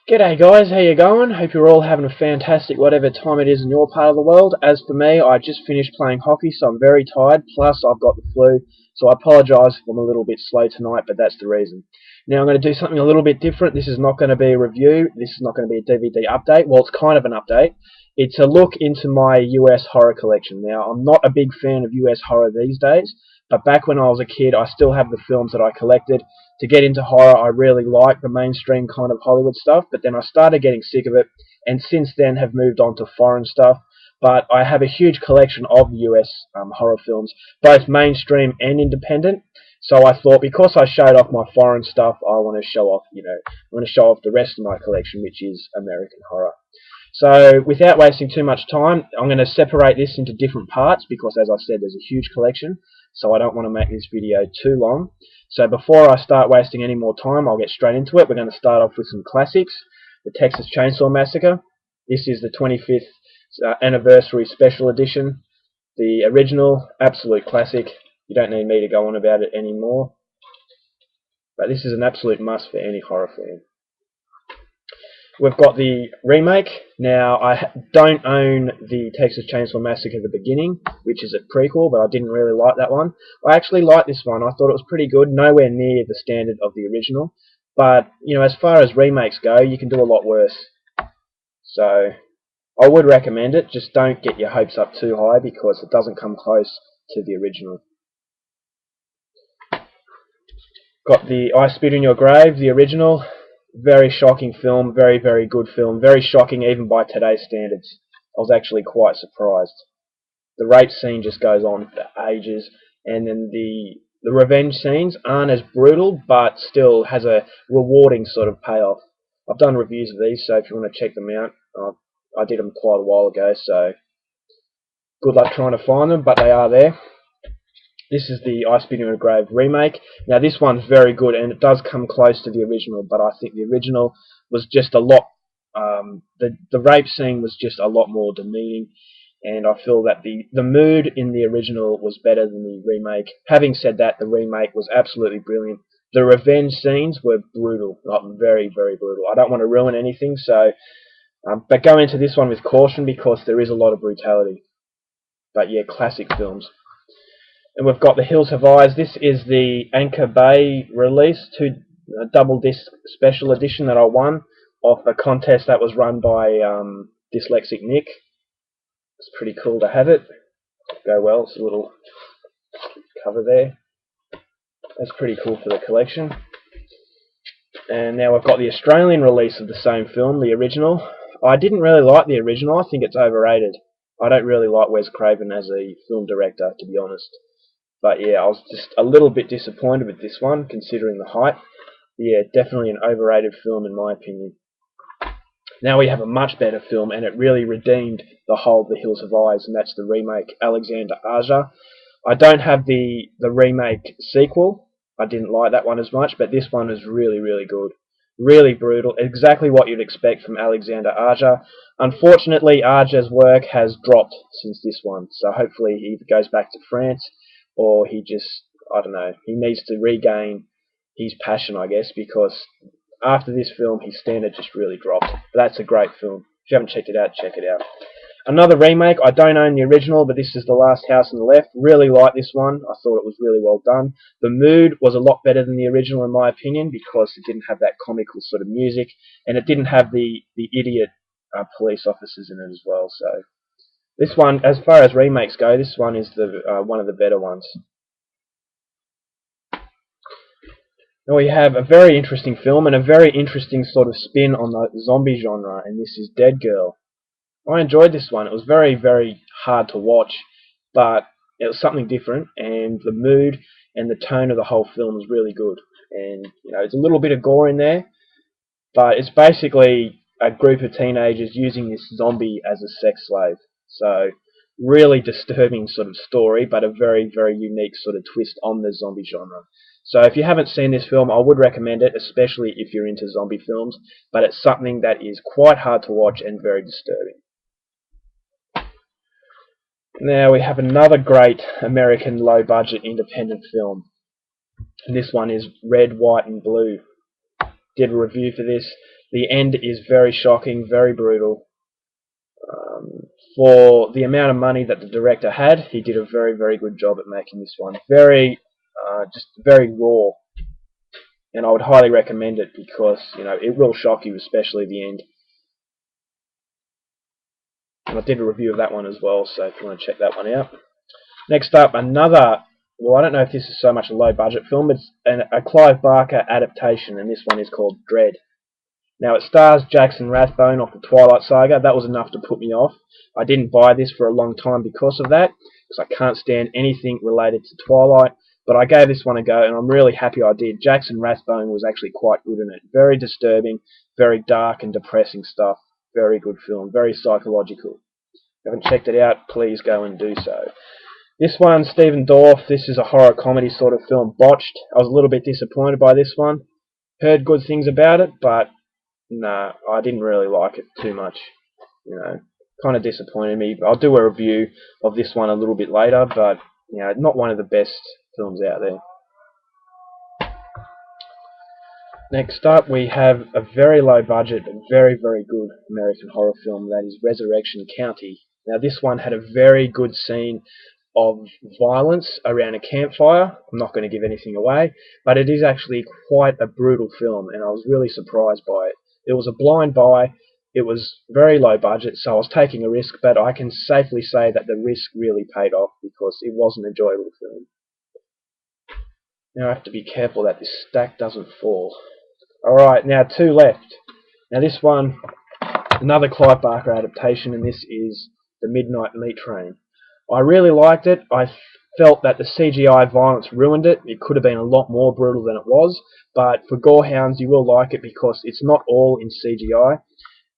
G'day guys, how you going? Hope you're all having a fantastic whatever time it is in your part of the world. As for me, I just finished playing hockey, so I'm very tired, plus I've got the flu, so I apologise if I'm a little bit slow tonight, but that's the reason. Now I'm going to do something a little bit different. This is not going to be a review, this is not going to be a DVD update. Well, it's kind of an update. It's a look into my US horror collection. Now, I'm not a big fan of US horror these days, but back when I was a kid, I still have the films that I collected. To get into horror, I really like the mainstream kind of Hollywood stuff, but then I started getting sick of it, and since then have moved on to foreign stuff. But I have a huge collection of US horror films, both mainstream and independent. So I thought, because I showed off my foreign stuff, I want to show off, I want to show off the rest of my collection, which is American horror. So without wasting too much time, I'm going to separate this into different parts because, as I said, there's a huge collection, so I don't want to make this video too long. So before I start wasting any more time, I'll get straight into it. We're going to start off with some classics. The Texas Chainsaw Massacre. This is the 25th anniversary special edition. The original, absolute classic. You don't need me to go on about it anymore. But this is an absolute must for any horror fan. We've got the remake. Now, I don't own the Texas Chainsaw Massacre at the beginning, which is a prequel, but I didn't really like that one. I actually liked this one. I thought it was pretty good, nowhere near the standard of the original. But, as far as remakes go, you can do a lot worse. So, I would recommend it. Just don't get your hopes up too high because it doesn't come close to the original. Got the I Spit in Your Grave, the original. Very shocking film, very, very good film. Very shocking even by today's standards. I was actually quite surprised. The rape scene just goes on for ages, and then the revenge scenes aren't as brutal, but still has a rewarding sort of payoff. I've done reviews of these, so if you want to check them out, I did them quite a while ago, so good luck trying to find them, but they are there. This is the I Spit in Your Grave remake. Now this one's very good, and it does come close to the original, but I think the original was just a lot, the rape scene was just a lot more demeaning, and I feel that the mood in the original was better than the remake. Having said that, the remake was absolutely brilliant. The revenge scenes were brutal, like very, very brutal. I don't want to ruin anything, so, but go into this one with caution because there is a lot of brutality. But yeah, classic films. And we've got The Hills Have Eyes. This is the Anchor Bay release, double disc special edition that I won off a contest that was run by Dyslexic Nick. It's pretty cool to have it. Go well, it's a little cover there. That's pretty cool for the collection. And now we've got the Australian release of the same film, the original. I didn't really like the original. I think it's overrated. I don't really like Wes Craven as a film director, to be honest. But yeah, I was just a little bit disappointed with this one, considering the hype. Yeah, definitely an overrated film in my opinion. Now we have a much better film, and it really redeemed the whole The Hills Have Eyes, and that's the remake, Alexander Aja. I don't have the remake sequel. I didn't like that one as much, but this one is really, really good. Really brutal. Exactly what you'd expect from Alexander Aja. Unfortunately, Aja's work has dropped since this one, so hopefully he either goes back to France or he just, I don't know, he needs to regain his passion, I guess, because after this film, his standard just really dropped. But that's a great film. If you haven't checked it out, check it out. Another remake, I don't own the original, but this is The Last House on the Left. Really like this one. I thought it was really well done. The mood was a lot better than the original, in my opinion, because it didn't have that comical sort of music, and it didn't have the idiot police officers in it as well, so... This one, as far as remakes go, this one is one of the better ones. Now we have a very interesting film and a very interesting sort of spin on the zombie genre, and this is Dead Girl. I enjoyed this one. It was very, very hard to watch, but it was something different, and the mood and the tone of the whole film was really good. And, there's a little bit of gore in there, but it's basically a group of teenagers using this zombie as a sex slave. So, really disturbing sort of story, but a very, very unique sort of twist on the zombie genre. So if you haven't seen this film, I would recommend it, especially if you're into zombie films, but it's something that is quite hard to watch and very disturbing. Now we have another great American low-budget independent film. And this one is Red, White and Blue. Did a review for this. The end is very shocking, very brutal. For the amount of money that the director had, he did a very, very good job at making this one. Just very raw, and I would highly recommend it because it will shock you, especially the end. And I did a review of that one as well, so if you want to check that one out. Next up, another. Well, I don't know if this is so much a low-budget film. It's a Clive Barker adaptation, and this one is called Dread. Now, it stars Jackson Rathbone of the Twilight Saga. That was enough to put me off. I didn't buy this for a long time because of that, because I can't stand anything related to Twilight. But I gave this one a go, and I'm really happy I did. Jackson Rathbone was actually quite good in it. Very disturbing, very dark and depressing stuff. Very good film, very psychological. If you haven't checked it out, please go and do so. This one, Stephen Dorff, this is a horror comedy sort of film, Botched. I was a little bit disappointed by this one. Heard good things about it, but no, I didn't really like it too much. Kind of disappointed me. I'll do a review of this one a little bit later, but not one of the best films out there. Next up, we have a very low budget, but very, very good American horror film, that is Resurrection County. Now, this one had a very good scene of violence around a campfire. I'm not going to give anything away, but it is actually quite a brutal film, and I was really surprised by it. It was a blind buy. It was very low budget, so I was taking a risk, but I can safely say that the risk really paid off because it was an enjoyable film. Now I have to be careful that this stack doesn't fall. Alright, now two left. Now this one, another Clive Barker adaptation, and this is The Midnight Meat Train. I really liked it. I felt that the CGI violence ruined it. It could have been a lot more brutal than it was, but for gorehounds you will like it because it's not all in CGI,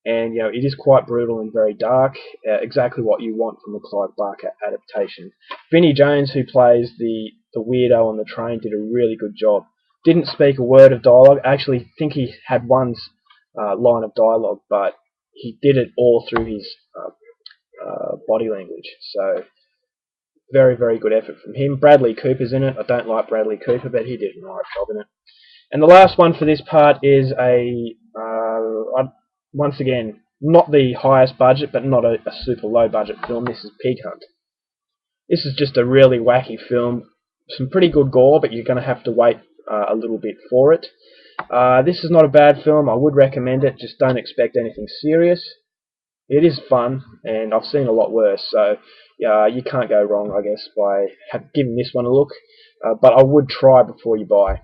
and it is quite brutal and very dark. Exactly what you want from a Clive Barker adaptation. Vinnie Jones, who plays the weirdo on the train, did a really good job. Didn't speak a word of dialogue. I actually think he had one line of dialogue, but he did it all through his body language. So very, very good effort from him. Bradley Cooper's in it. I don't like Bradley Cooper, but he did a nice job in it. And the last one for this part is once again, not the highest budget, but not a super low budget film. This is Pig Hunt. This is just a really wacky film. Some pretty good gore, but you're going to have to wait a little bit for it. This is not a bad film. I would recommend it. Just don't expect anything serious. It is fun, and I've seen a lot worse, so you can't go wrong, I guess, by giving this one a look. But I would try before you buy.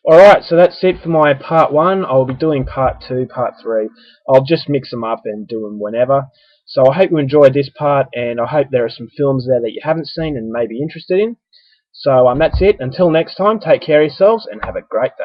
Alright, so that's it for my part 1. I'll be doing part 2, part 3. I'll just mix them up and do them whenever. So I hope you enjoyed this part, and I hope there are some films there that you haven't seen and may be interested in. So that's it. Until next time, take care of yourselves and have a great day.